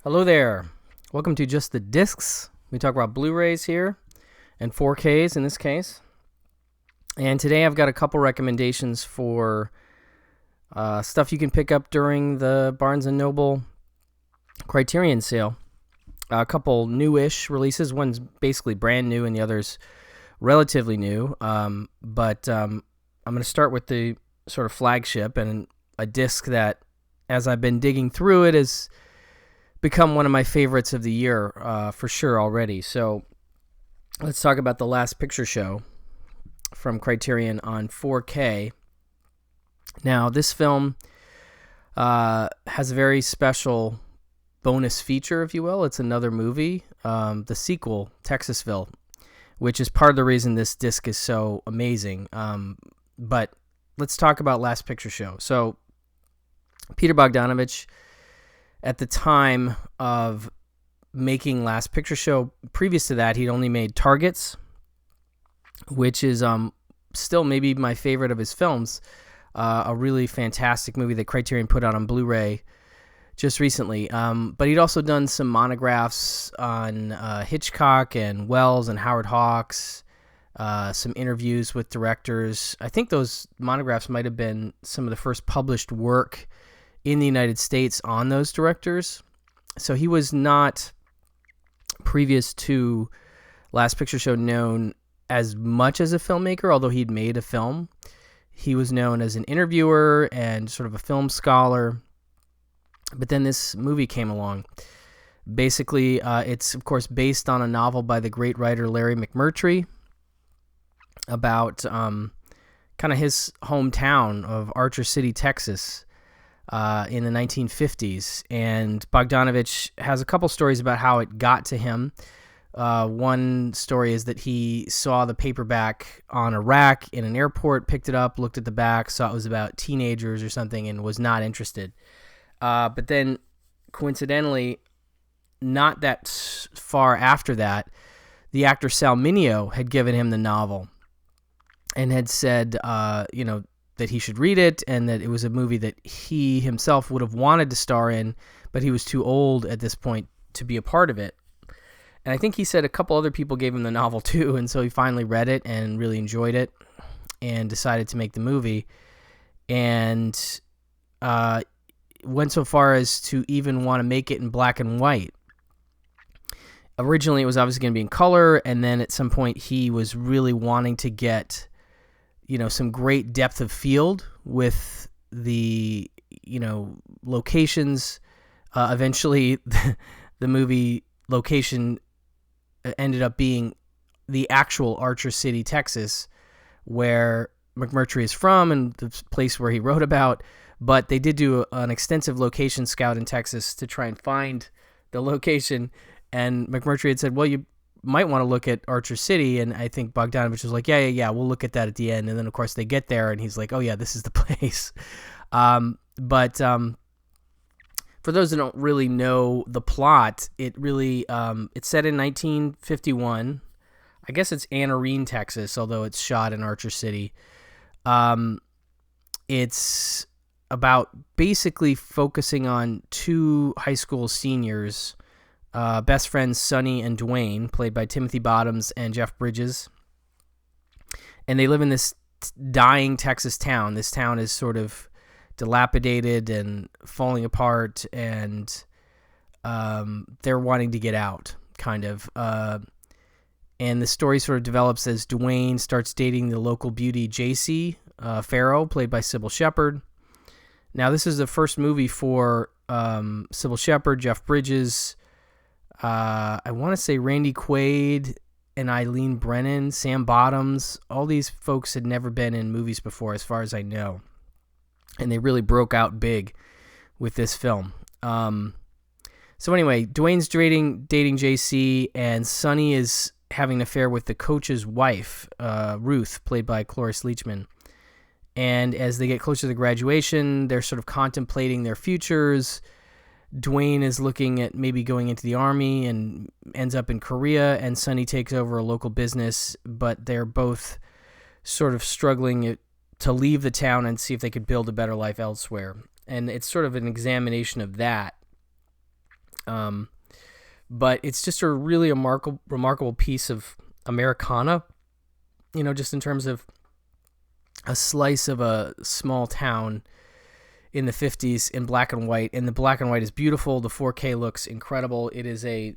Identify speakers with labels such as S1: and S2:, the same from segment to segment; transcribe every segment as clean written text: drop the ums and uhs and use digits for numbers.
S1: Hello there. Welcome to Just the Discs. We talk about Blu-rays here and 4Ks in this case. And today I've got a couple recommendations for stuff you can pick up during the Barnes & Noble Criterion sale. A couple newish releases. One's basically brand new and the other's relatively new. But I'm going to start with the sort of flagship and a disc that, as I've been digging through it, is become one of my favorites of the year for sure already. So let's talk about The Last Picture Show from Criterion on 4K. Now, this film has a very special bonus feature, if you will. It's another movie, the sequel, Texasville, which is part of the reason this disc is so amazing. But let's talk about Last Picture Show. So Peter Bogdanovich, at the time of making Last Picture Show, previous to that, he'd only made Targets, which is still maybe my favorite of his films, a really fantastic movie that Criterion put out on Blu-ray just recently. But he'd also done some monographs on Hitchcock and Wells and Howard Hawks, some interviews with directors. I think those monographs might have been some of the first published work in the United States on those directors. So he was not, previous to Last Picture Show, known as much as a filmmaker, although he'd made a film. He was known as an interviewer and sort of a film scholar. But then this movie came along. Basically, it's, of course, based on a novel by the great writer Larry McMurtry about kind of his hometown of Archer City, Texas, in the 1950s. And Bogdanovich has a couple stories about how it got to him. One story is that he saw the paperback on a rack in an airport, picked it up, looked at the back, saw it was about teenagers or something, and was not interested. But then, coincidentally, not that far after that, the actor Sal Mineo had given him the novel and had said, that he should read it, and that it was a movie that he himself would have wanted to star in, but he was too old at this point to be a part of it. And I think he said a couple other people gave him the novel too, and so he finally read it and really enjoyed it and decided to make the movie, and went so far as to even want to make it in black and white. Originally, it was obviously going to be in color, and then at some point he was really wanting to get some great depth of field with the, locations. Eventually, the movie location ended up being the actual Archer City, Texas, where McMurtry is from and the place where he wrote about. But they did do an extensive location scout in Texas to try and find the location. And McMurtry had said, well, you might want to look at Archer City, and I think Bogdanovich was like, yeah, we'll look at that at the end. And then, of course, they get there, and he's like, oh, yeah, this is the place. But for those that don't really know the plot, it really it's set in 1951. I guess it's Anarene, Texas, although it's shot in Archer City. It's about basically focusing on two high school seniors, best friends Sonny and Dwayne, played by Timothy Bottoms and Jeff Bridges. And they live in this dying Texas town. This town is sort of dilapidated and falling apart, and they're wanting to get out, kind of. And the story sort of develops as Dwayne starts dating the local beauty JC Farrow, played by Sybil Shepherd. Now, this is the first movie for Sybil Shepherd, Jeff Bridges, I want to say Randy Quaid and Eileen Brennan, Sam Bottoms. All these folks had never been in movies before, as far as I know. And they really broke out big with this film. So anyway, Dwayne's dating JC, and Sonny is having an affair with the coach's wife, Ruth, played by Cloris Leachman. And as they get closer to graduation, they're sort of contemplating their futures. Dwayne is looking at maybe going into the Army and ends up in Korea, and Sonny takes over a local business, but they're both sort of struggling to leave the town and see if they could build a better life elsewhere. And it's sort of an examination of that. Um, but it's just a really remarkable piece of Americana, just in terms of a slice of a small town in the 50s in black and white. And the black and white is beautiful. The 4K looks incredible. It is a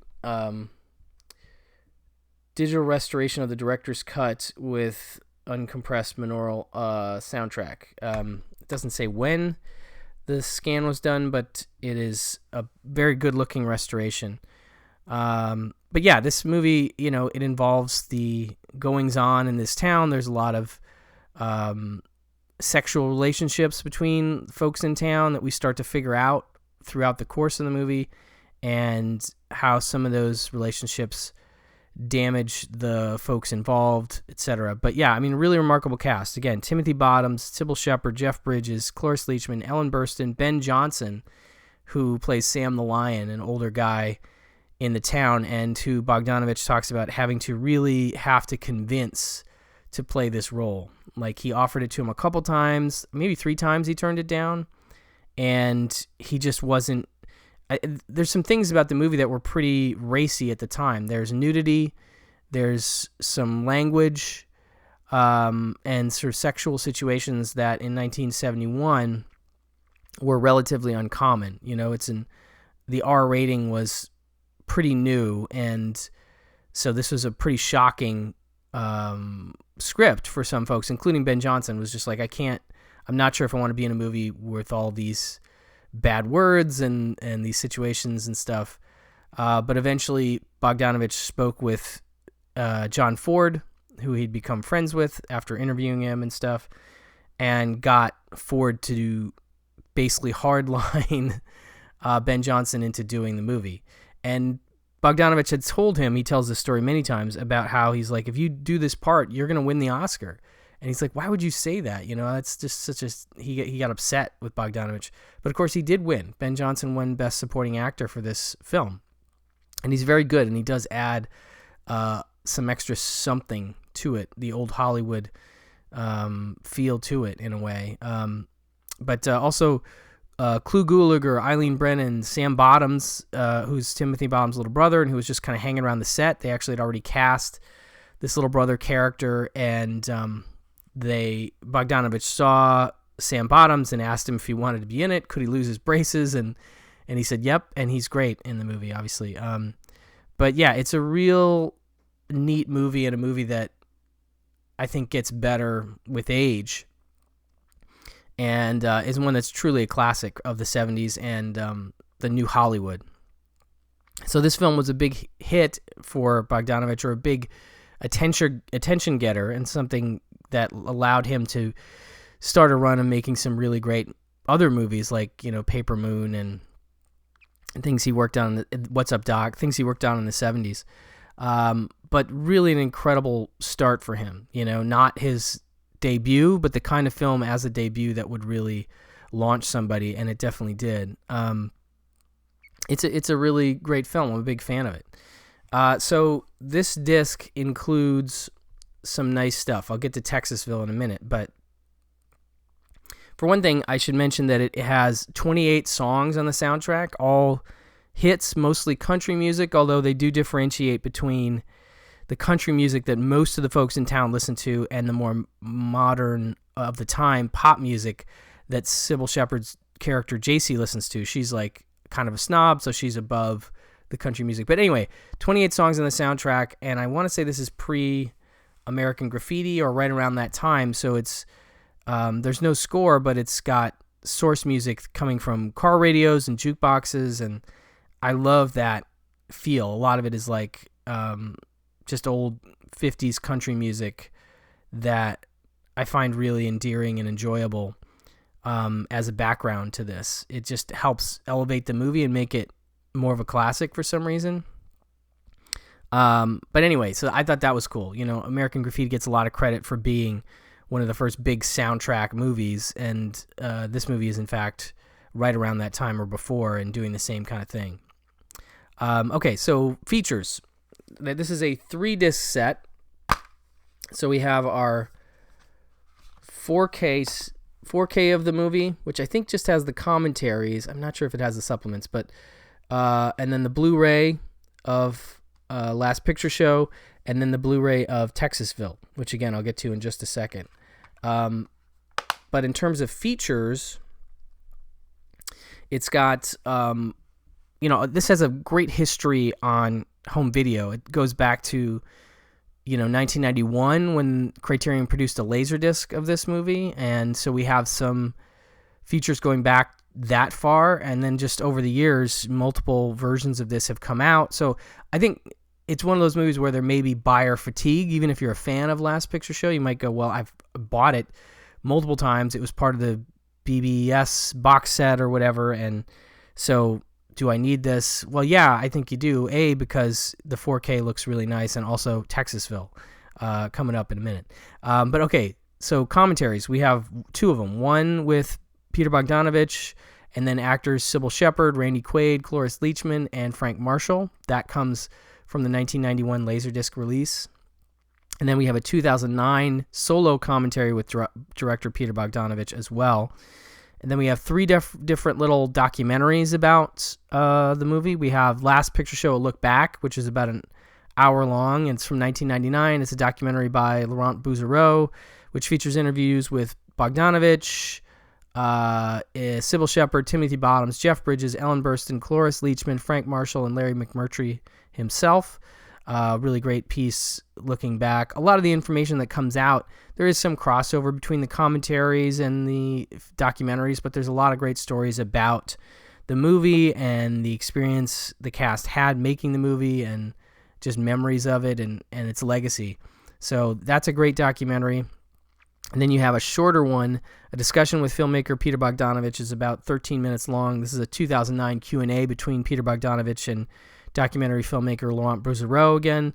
S1: digital restoration of the director's cut with uncompressed binaural soundtrack. It doesn't say when the scan was done, but it is a very good looking restoration. But yeah, this movie, it involves the goings on in this town. There's a lot of sexual relationships between folks in town that we start to figure out throughout the course of the movie, and how some of those relationships damage the folks involved, etc. But yeah, really remarkable cast. Again, Timothy Bottoms, Sybil Shepherd, Jeff Bridges, Cloris Leachman, Ellen Burstyn, Ben Johnson, who plays Sam the Lion, an older guy in the town, and who Bogdanovich talks about having to convince to play this role. Like, he offered it to him a couple times, maybe 3 times he turned it down, and he just wasn't. There's some things about the movie that were pretty racy at the time. There's nudity, there's some language, and sort of sexual situations that in 1971 were relatively uncommon. The R rating was pretty new, and so this was a pretty shocking script for some folks, including Ben Johnson. Was just like, I'm not sure if I want to be in a movie with all these bad words and these situations and stuff. But eventually Bogdanovich spoke with John Ford, who he'd become friends with after interviewing him and stuff, and got Ford to basically hardline Ben Johnson into doing the movie. And Bogdanovich had told him, he tells this story many times, about how he's like, if you do this part, you're going to win the Oscar. And he's like, why would you say that? That's just such a... He got upset with Bogdanovich. But of course, he did win. Ben Johnson won Best Supporting Actor for this film. And he's very good, and he does add some extra something to it, the old Hollywood feel to it, in a way. But also, Clu Gulager, Eileen Brennan, Sam Bottoms, who's Timothy Bottoms' little brother, and who was just kind of hanging around the set. They actually had already cast this little brother character, and Bogdanovich saw Sam Bottoms and asked him if he wanted to be in it. Could he lose his braces? And he said, yep. And he's great in the movie, obviously. But yeah, it's a real neat movie, and a movie that I think gets better with age, and is one that's truly a classic of the 70s and the new Hollywood. So this film was a big hit for Bogdanovich, or a big attention getter, and something that allowed him to start a run of making some really great other movies, like Paper Moon and things he worked on. What's Up, Doc? Things he worked on in the 70s. But really an incredible start for him. Not his debut, but the kind of film as a debut that would really launch somebody, and it definitely did. It's a really great film. I'm a big fan of it. So this disc includes some nice stuff. I'll get to Texasville in a minute, but for one thing, I should mention that it has 28 songs on the soundtrack, all hits, mostly country music, although they do differentiate between the country music that most of the folks in town listen to and the more modern of the time pop music that Sybil Shepherd's character JC listens to. She's like kind of a snob, so she's above the country music. But anyway, 28 songs on the soundtrack, and I want to say this is pre-American Graffiti or right around that time, so it's there's no score, but it's got source music coming from car radios and jukeboxes, and I love that feel. A lot of it is like just old 50s country music that I find really endearing and enjoyable as a background to this. It just helps elevate the movie and make it more of a classic for some reason. But anyway, so I thought that was cool. American Graffiti gets a lot of credit for being one of the first big soundtrack movies, and this movie is in fact right around that time or before and doing the same kind of thing. Okay, so features. This is a 3-disc set. So we have our 4K of the movie, which I think just has the commentaries. I'm not sure if it has the supplements, but and then the Blu-ray of Last Picture Show, and then the Blu-ray of Texasville, which again I'll get to in just a second. But in terms of features, it's got, this has a great history on home video. It goes back to, 1991 when Criterion produced a Laserdisc of this movie. And so we have some features going back that far. And then just over the years, multiple versions of this have come out. So I think it's one of those movies where there may be buyer fatigue. Even if you're a fan of Last Picture Show, you might go, well, I've bought it multiple times. It was part of the BBS box set or whatever. And so do I need this? Well, yeah, I think you do. A, because the 4K looks really nice, and also Texasville coming up in a minute. But okay, so commentaries. We have two of them. One with Peter Bogdanovich, and then actors Sybil Shepherd, Randy Quaid, Cloris Leachman, and Frank Marshall. That comes from the 1991 Laserdisc release. And then we have a 2009 solo commentary with director Peter Bogdanovich as well. And then we have three different little documentaries about the movie. We have Last Picture Show, A Look Back, which is about an hour long. It's from 1999. It's a documentary by Laurent Bouzereau, which features interviews with Bogdanovich, Sybil Shepherd, Timothy Bottoms, Jeff Bridges, Ellen Burstyn, Cloris Leachman, Frank Marshall, and Larry McMurtry himself. Really great piece looking back. A lot of the information that comes out, there is some crossover between the commentaries and the documentaries, but there's a lot of great stories about the movie and the experience the cast had making the movie and just memories of it and its legacy. So that's a great documentary. And then you have a shorter one, a discussion with filmmaker Peter Bogdanovich, is about 13 minutes long. This is a 2009 Q&A between Peter Bogdanovich and documentary filmmaker Laurent Bouzereau again,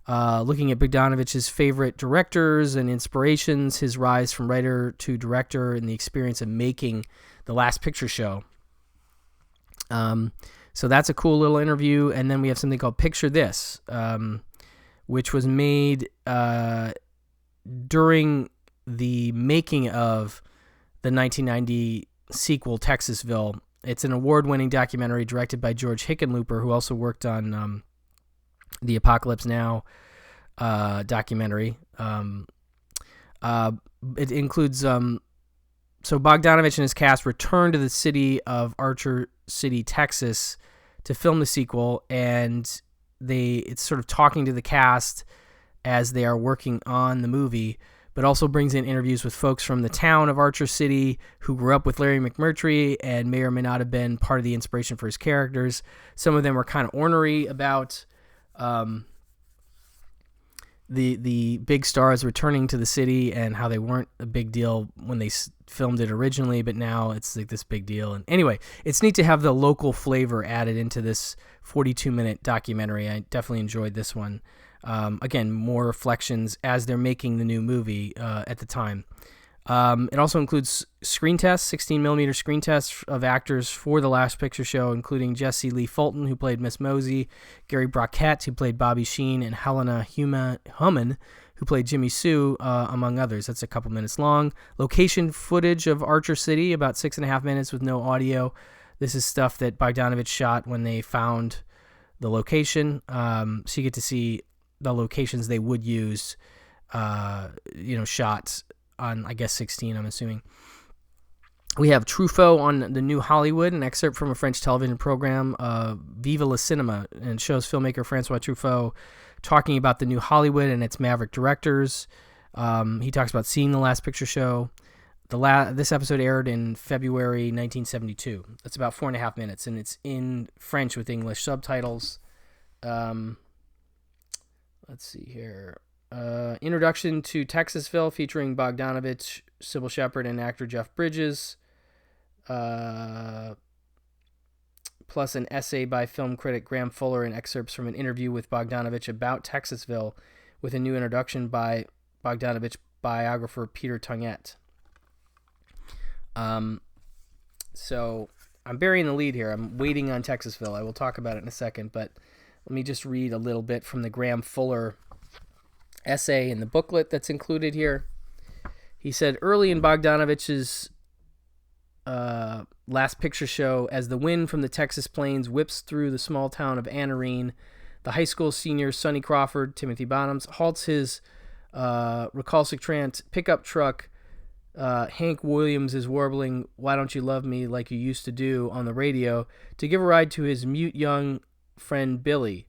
S1: looking at Bogdanovich's favorite directors and inspirations, his rise from writer to director, and the experience of making The Last Picture Show. So that's a cool little interview. And then we have something called Picture This, which was made during the making of the 1990 sequel Texasville. It's an award-winning documentary directed by George Hickenlooper, who also worked on the Apocalypse Now documentary. It includes... so Bogdanovich and his cast returned to the city of Archer City, Texas, to film the sequel, and it's sort of talking to the cast as they are working on the movie, but also brings in interviews with folks from the town of Archer City who grew up with Larry McMurtry and may or may not have been part of the inspiration for his characters. Some of them were kind of ornery about the big stars returning to the city and how they weren't a big deal when they filmed it originally, but now it's like this big deal. And anyway, it's neat to have the local flavor added into this 42-minute documentary. I definitely enjoyed this one. Again, more reflections as they're making the new movie at the time. It also includes screen tests, 16mm screen tests of actors for The Last Picture Show, including Jesse Lee Fulton, who played Miss Mosey, Gary Brockett, who played Bobby Sheen, and Helena Humman, who played Jimmy Sue, among others. That's a couple minutes long. Location footage of Archer City, about 6.5 minutes with no audio. This is stuff that Bogdanovich shot when they found the location. So you get to see the locations they would use, shots on, I guess, 16, I'm assuming. We have Truffaut on The New Hollywood, an excerpt from a French television program, Viva le Cinema, and it shows filmmaker Francois Truffaut talking about The New Hollywood and its maverick directors. He talks about seeing The Last Picture Show. This episode aired in February 1972. That's about 4.5 minutes, and it's in French with English subtitles. Let's see here. Introduction to Texasville, featuring Bogdanovich, Sybil Shepherd, and actor Jeff Bridges. Plus an essay by film critic Graham Fuller and excerpts from an interview with Bogdanovich about Texasville, with a new introduction by Bogdanovich biographer Peter Tungette. So I'm burying the lead here. I'm waiting on Texasville. I will talk about it in a second, but let me just read a little bit from the Graham Fuller essay in the booklet that's included here. He said, early in Bogdanovich's Last Picture Show as the wind from the Texas plains whips through the small town of Anarene. The high school senior Sonny Crawford, Timothy Bottoms, halts his recalcitrant pickup truck. Hank Williams is warbling "Why Don't You Love Me Like You Used to Do" on the radio to give a ride to his mute young friend Billy,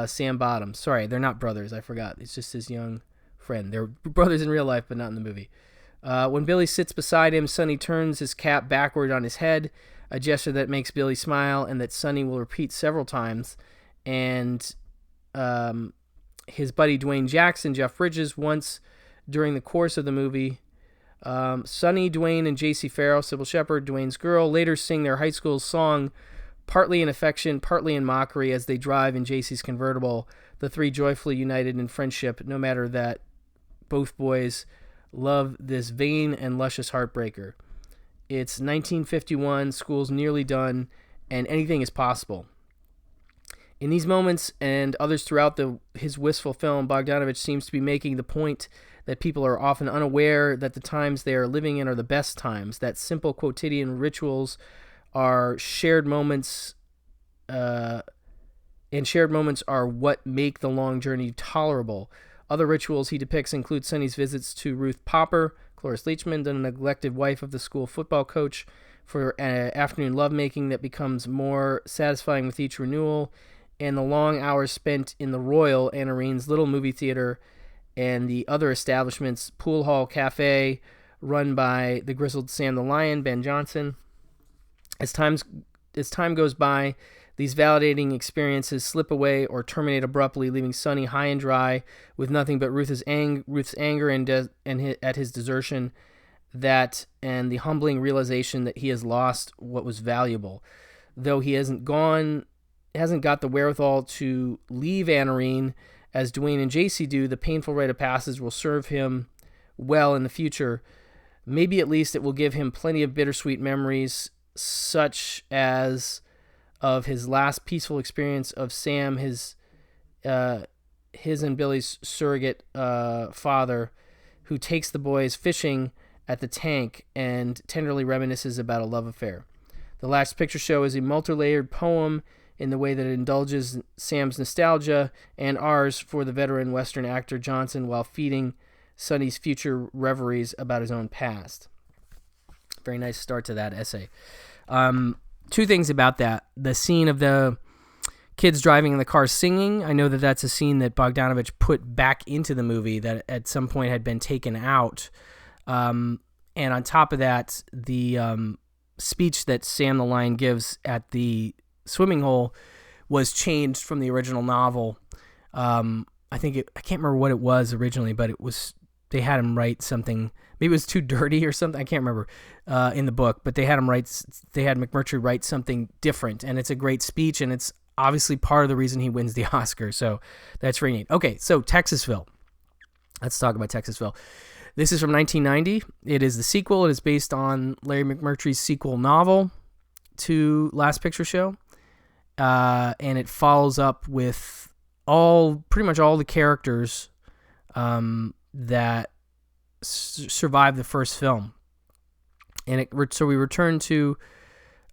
S1: Sam Bottoms. Sorry, they're not brothers. I forgot. It's just his young friend. They're brothers in real life, but not in the movie. When Billy sits beside him, Sonny turns his cap backward on his head, a gesture that makes Billy smile and that Sonny will repeat several times. And his buddy Dwayne Jackson, Jeff Bridges, once during the course of the movie, Sonny, Dwayne, and J.C. Farrell, Sybil Shepherd, Dwayne's girl, later sing their high school song, partly in affection, partly in mockery, as they drive in J.C.'s convertible, the three joyfully united in friendship, no matter that both boys love this vain and luscious heartbreaker. It's 1951, school's nearly done, and anything is possible. In these moments and others throughout his wistful film, Bogdanovich seems to be making the point that people are often unaware that the times they are living in are the best times, that simple quotidian rituals are shared moments, and shared moments are what make the long journey tolerable. Other rituals he depicts include Sonny's visits to Ruth Popper, Cloris Leachman, the neglected wife of the school football coach, for afternoon lovemaking that becomes more satisfying with each renewal, and the long hours spent in the Royal, Anarene's little movie theater, and the other establishments, Pool Hall Cafe, run by the grizzled Sam the Lion, Ben Johnson. As time goes by, these validating experiences slip away or terminate abruptly, leaving Sonny high and dry with nothing but Ruth's anger at his desertion, and the humbling realization that he has lost what was valuable. Though he hasn't got the wherewithal to leave Anarene, as Dwayne and JC do, the painful rite of passage will serve him well in the future. Maybe at least it will give him plenty of bittersweet memories, such as of his last peaceful experience of Sam, his and Billy's surrogate father, who takes the boys fishing at the tank and tenderly reminisces about a love affair. The Last Picture Show is a multi-layered poem in the way that it indulges Sam's nostalgia and ours for the veteran Western actor Johnson while feeding Sonny's future reveries about his own past. Very nice start to that essay. Two things about that. The scene of the kids driving in the car singing, I know that that's a scene that Bogdanovich put back into the movie that at some point had been taken out. And on top of that, the speech that Sam the Lion gives at the swimming hole was changed from the original novel. I can't remember what it was originally, but they had him write something. Maybe it was too dirty or something. I can't remember in the book, but they had McMurtry write something different, and it's a great speech, and it's obviously part of the reason he wins the Oscar. So that's very neat. Okay, so Texasville. Let's talk about Texasville. This is from 1990. It is the sequel. It is based on Larry McMurtry's sequel novel to Last Picture Show, and it follows up with pretty much all the characters that survived the first film. And so we return to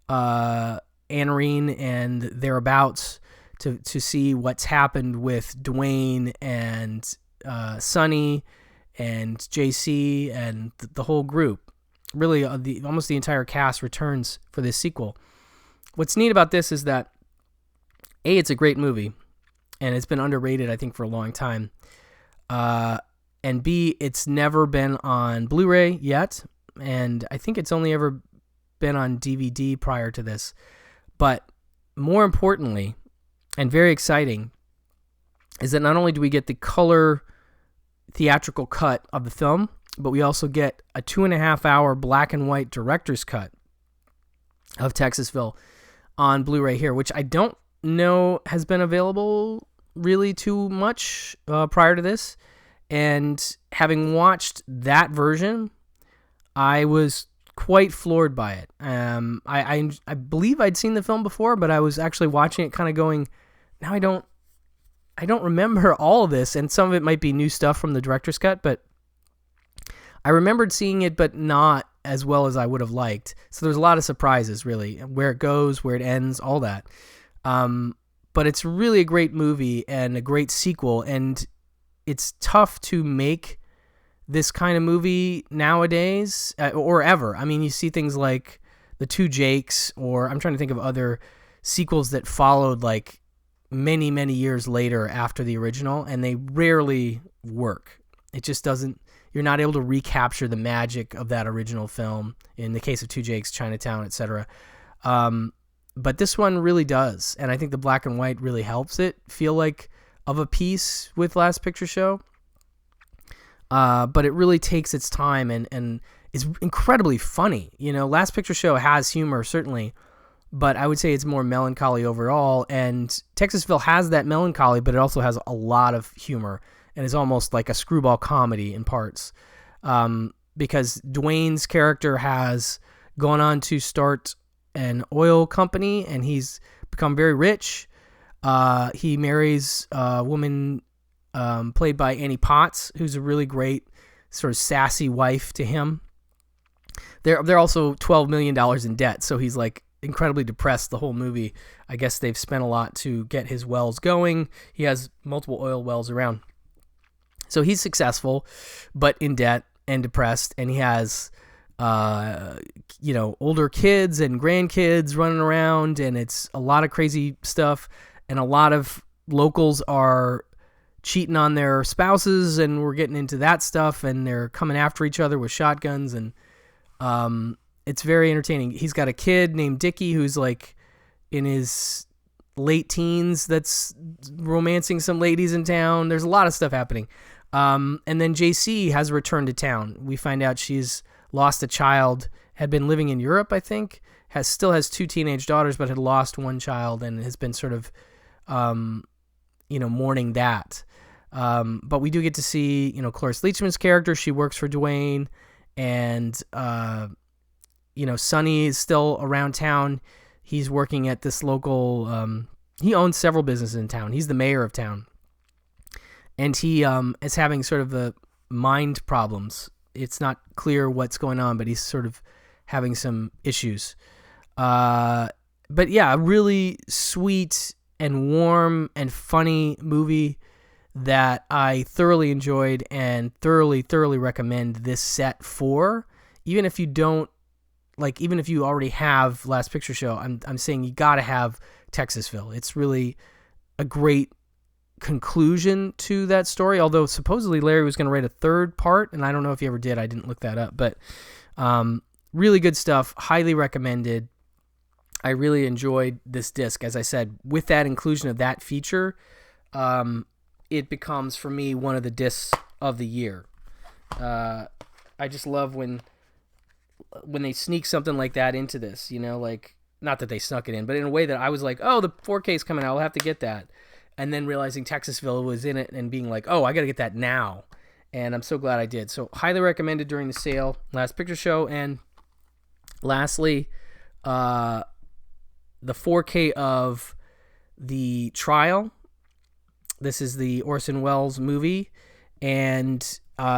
S1: Anarene and thereabouts to see what's happened with Dwayne and Sonny and JC and the whole group. Really, almost the entire cast returns for this sequel. What's neat about this is that, A, it's a great movie, and it's been underrated, I think, for a long time. And B, it's never been on Blu-ray yet, and I think it's only ever been on DVD prior to this. But more importantly, and very exciting, is that not only do we get the color theatrical cut of the film, but we also get a 2.5-hour black and white director's cut of Texasville on Blu-ray here, which I don't know has been available really too much prior to this. And having watched that version, I was quite floored by it. I believe I'd seen the film before, but I was actually watching it kind of going, now I don't remember all of this, and some of it might be new stuff from the director's cut, but I remembered seeing it, but not as well as I would have liked. So there's a lot of surprises, really, where it goes, where it ends, all that. But it's really a great movie and a great sequel, and it's tough to make this kind of movie nowadays or ever. I mean, you see things like The Two Jakes, or I'm trying to think of other sequels that followed like many, many years later after the original, and they rarely work. It just doesn't, you're not able to recapture the magic of that original film. In the case of Two Jakes, Chinatown, etc. But this one really does, and I think the black and white really helps it feel like of a piece with Last Picture Show. But it really takes its time and is incredibly funny. You know, Last Picture Show has humor, certainly, but I would say it's more melancholy overall. And Texasville has that melancholy, but it also has a lot of humor and is almost like a screwball comedy in parts. Because Dwayne's character has gone on to start an oil company, and he's become very rich. He marries a woman played by Annie Potts, who's a really great sort of sassy wife to him. They're also $12 million in debt, so he's like incredibly depressed the whole movie. I guess they've spent a lot to get his wells going. He has multiple oil wells around. So he's successful, but in debt and depressed, and he has older kids and grandkids running around, and it's a lot of crazy stuff, and a lot of locals are cheating on their spouses, and we're getting into that stuff, and they're coming after each other with shotguns, and it's very entertaining. He's got a kid named Dickie who's like in his late teens that's romancing some ladies in town. There's a lot of stuff happening. And then JC has returned to town. We find out she's lost a child, had been living in Europe, I think, still has 2 teenage daughters, but had lost one child and has been sort of, mourning that. But we do get to see, Cloris Leachman's character. She works for Dwayne, and, Sonny is still around town. He's working at this local, he owns several businesses in town. He's the mayor of town. And he is having sort of the mind problems. It's not clear what's going on, but he's sort of having some issues. But yeah, a really sweet and warm and funny movie that I thoroughly enjoyed and thoroughly recommend this set for. Even if you don't, even if you already have Last Picture Show, I'm saying you gotta have Texasville. It's really a great conclusion to that story, although supposedly Larry was going to write a third part, and I don't know if he ever did. I didn't look that up, but really good stuff. Highly recommended. I really enjoyed this disc. As I said, with that inclusion of that feature, it becomes for me one of the discs of the year. I just love when they sneak something like that into this, not that they snuck it in, but in a way that I was like, oh, the 4K is coming out, I'll have to get that. And then realizing Texasville was in it and being like, oh, I got to get that now. And I'm so glad I did. So highly recommended during the sale, Last Picture Show. And lastly, the 4K of The Trial. This is the Orson Welles movie. And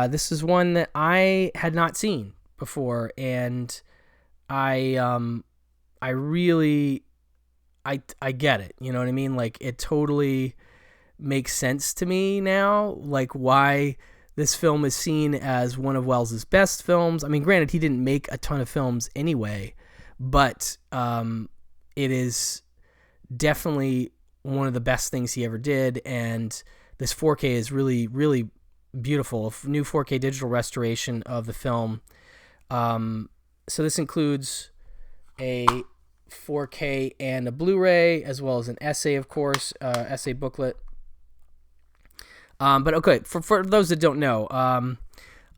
S1: this is one that I had not seen before. And I really... I get it, you know what I mean? It totally makes sense to me now, why this film is seen as one of Welles's best films. I mean, granted, he didn't make a ton of films anyway, but it is definitely one of the best things he ever did, and this 4K is really, really beautiful. A new 4K digital restoration of the film. So this includes a 4K and a Blu-ray, as well as an essay, of course, essay booklet. But okay, for those that don't know,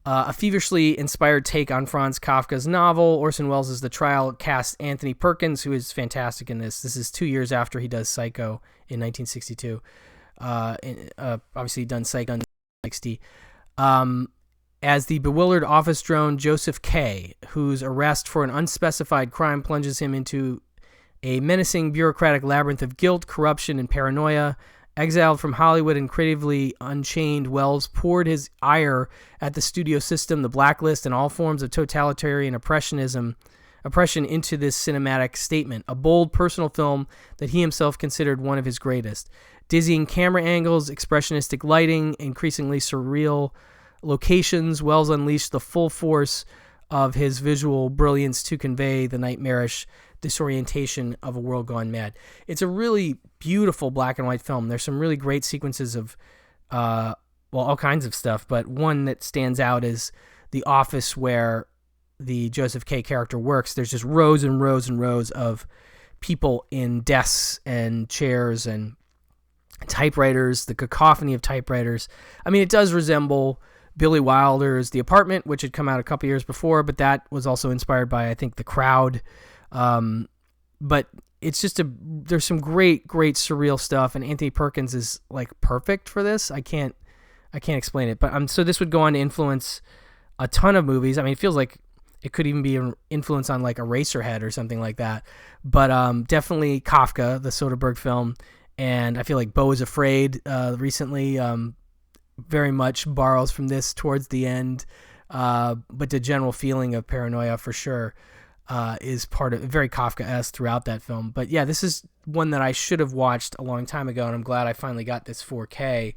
S1: a feverishly inspired take on Franz Kafka's novel, Orson Welles' The Trial cast Anthony Perkins, who is fantastic in this. This is 2 years after he does Psycho in 1962. Obviously, done Psycho in 1960. As the bewildered office drone Joseph K., whose arrest for an unspecified crime plunges him into a menacing bureaucratic labyrinth of guilt, corruption, and paranoia, Exiled from Hollywood and creatively unchained, Wells poured his ire at the studio system, the blacklist, and all forms of totalitarian oppression into this cinematic statement, a bold personal film that he himself considered one of his greatest. Dizzying camera angles, expressionistic lighting, increasingly surreal locations, Wells unleashed the full force of his visual brilliance to convey the nightmarish disorientation of a world gone mad. It's a really beautiful black and white film. There's some really great sequences of, all kinds of stuff, but one that stands out is the office where the Joseph K. character works. There's just rows and rows and rows of people in desks and chairs and typewriters, the cacophony of typewriters. I mean, it does resemble Billy Wilder's The Apartment, which had come out a couple years before, but that was also inspired by, I think, The Crowd. But it's just there's some great surreal stuff, and Anthony Perkins is like perfect for this. I can't explain it, but so this would go on to influence a ton of movies. I mean, it feels like it could even be an influence on like Eraserhead or something like that. But definitely Kafka, the Soderbergh film, and I feel like Beau is Afraid recently very much borrows from this towards the end, but the general feeling of paranoia for sure is part of very Kafka-esque throughout that film. But yeah, this is one that I should have watched a long time ago, and I'm glad I finally got this 4K.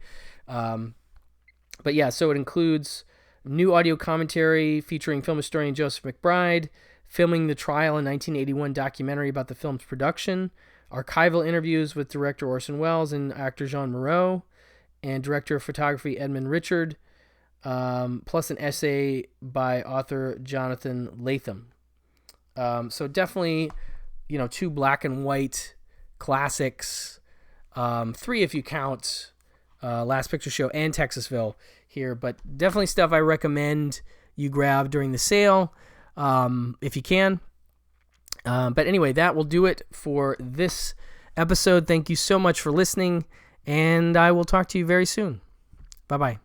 S1: But yeah, so it includes new audio commentary featuring film historian Joseph McBride, filming the trial in 1981 documentary about the film's production, archival interviews with director Orson Welles and actor Jean Moreau, and director of photography Edmund Richard, plus an essay by author Jonathan Latham. So definitely, two black and white classics, 3 if you count Last Picture Show and Texasville here, but definitely stuff I recommend you grab during the sale if you can. But anyway, that will do it for this episode. Thank you so much for listening, and I will talk to you very soon. Bye-bye.